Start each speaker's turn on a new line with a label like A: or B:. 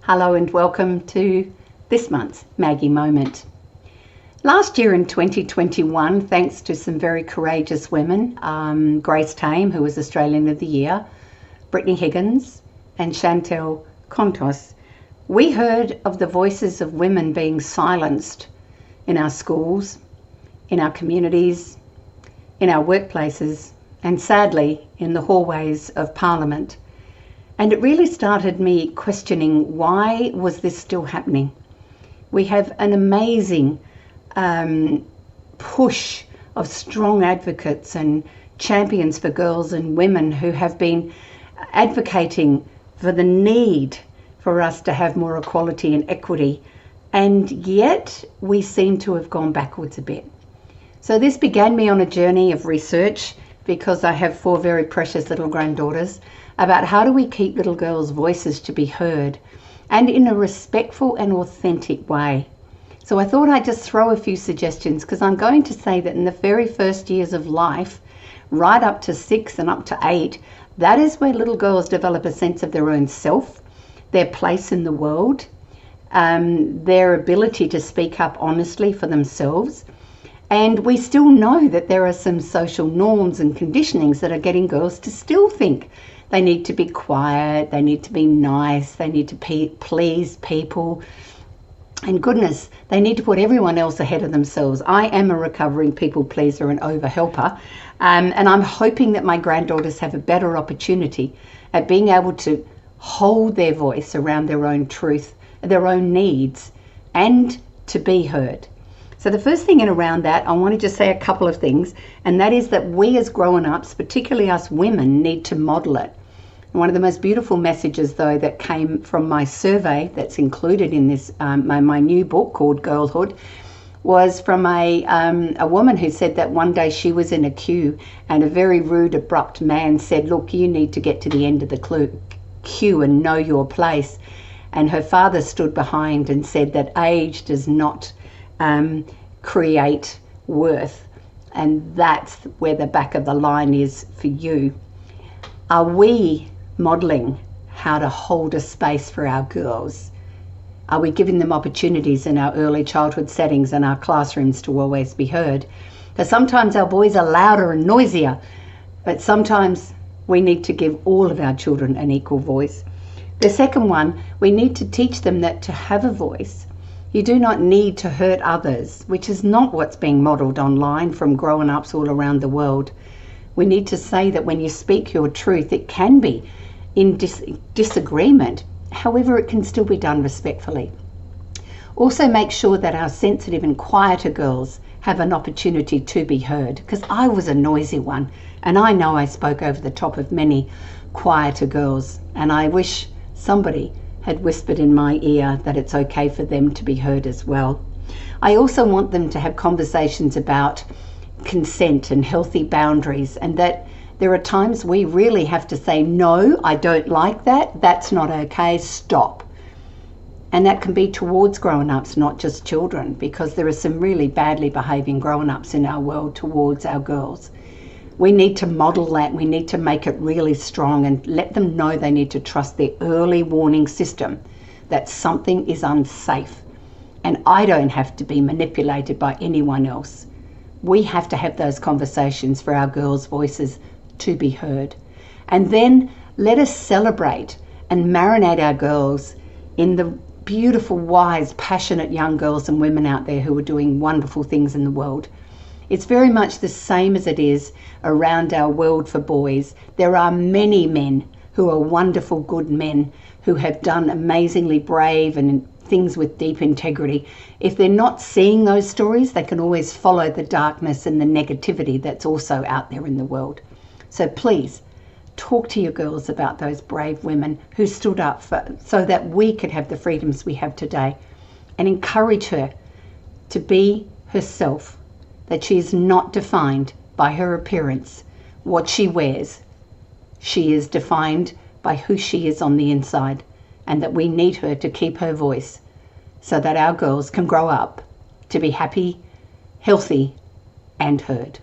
A: Hello and welcome to this month's Maggie Moment. Last year in 2021, thanks to some very courageous women, Grace Tame, who was Australian of the Year, Brittany Higgins and Chantel Contos, we heard of the voices of women being silenced in our schools, in our communities, in our workplaces, and sadly in the hallways of Parliament. And it really started me questioning, why was this still happening? We have an amazing push of strong advocates and champions for girls and women who have been advocating for the need for us to have more equality and equity, and yet we seem to have gone backwards a bit. So this began me on a journey of research, because I have 4 very precious little granddaughters, about how do we keep little girls' voices to be heard, and in a respectful and authentic way. So I thought I'd just throw a few suggestions, because I'm going to say that in the very first years of life, right up to 6 and up to 8, that is where little girls develop a sense of their own self, their place in the world, their ability to speak up honestly for themselves. And we still know that there are some social norms and conditionings that are getting girls to still think they need to be quiet, they need to be nice, they need to please people. And goodness, they need to put everyone else ahead of themselves. I am a recovering people pleaser and overhelper, and I'm hoping that my granddaughters have a better opportunity at being able to hold their voice around their own truth, their own needs, and to be heard. So the first thing in around that, I want to just say a couple of things, and that is that we as grown-ups, particularly us women, need to model it. And one of the most beautiful messages, though, that came from my survey that's included in this my new book called Girlhood, was from a woman who said that one day she was in a queue and a very rude, abrupt man said, "Look, you need to get to the end of the queue and know your place." And her father stood behind and said that age does not create worth, and that's where the back of the line is for you. Are we modeling how to hold a space for our girls? Are we giving them opportunities in our early childhood settings and our classrooms to always be heard? Because sometimes our boys are louder and noisier, but sometimes we need to give all of our children an equal voice. The second one, we need to teach them that to have a voice, you do not need to hurt others, which is not what's being modelled online from grown-ups all around the world. We need to say that when you speak your truth, it can be in disagreement. However, it can still be done respectfully. Also make sure that our sensitive and quieter girls have an opportunity to be heard, because I was a noisy one, and I know I spoke over the top of many quieter girls, and I wish somebody had whispered in my ear that it's okay for them to be heard as well. I also want them to have conversations about consent and healthy boundaries, and that there are times we really have to say, no, I don't like that, that's not okay, stop. And that can be towards grown-ups, not just children, because there are some really badly behaving grown-ups in our world towards our girls. We need to model that. We need to make it really strong and let them know they need to trust their early warning system that something is unsafe. And I don't have to be manipulated by anyone else. We have to have those conversations for our girls' voices to be heard. And then let us celebrate and marinate our girls in the beautiful, wise, passionate young girls and women out there who are doing wonderful things in the world. It's very much the same as it is around our world for boys. There are many men who are wonderful, good men who have done amazingly brave and things with deep integrity. If they're not seeing those stories, they can always follow the darkness and the negativity that's also out there in the world. So please, talk to your girls about those brave women who stood up so that we could have the freedoms we have today, and encourage her to be herself, that she is not defined by her appearance, what she wears. She is defined by who she is on the inside, and that we need her to keep her voice so that our girls can grow up to be happy, healthy, and heard.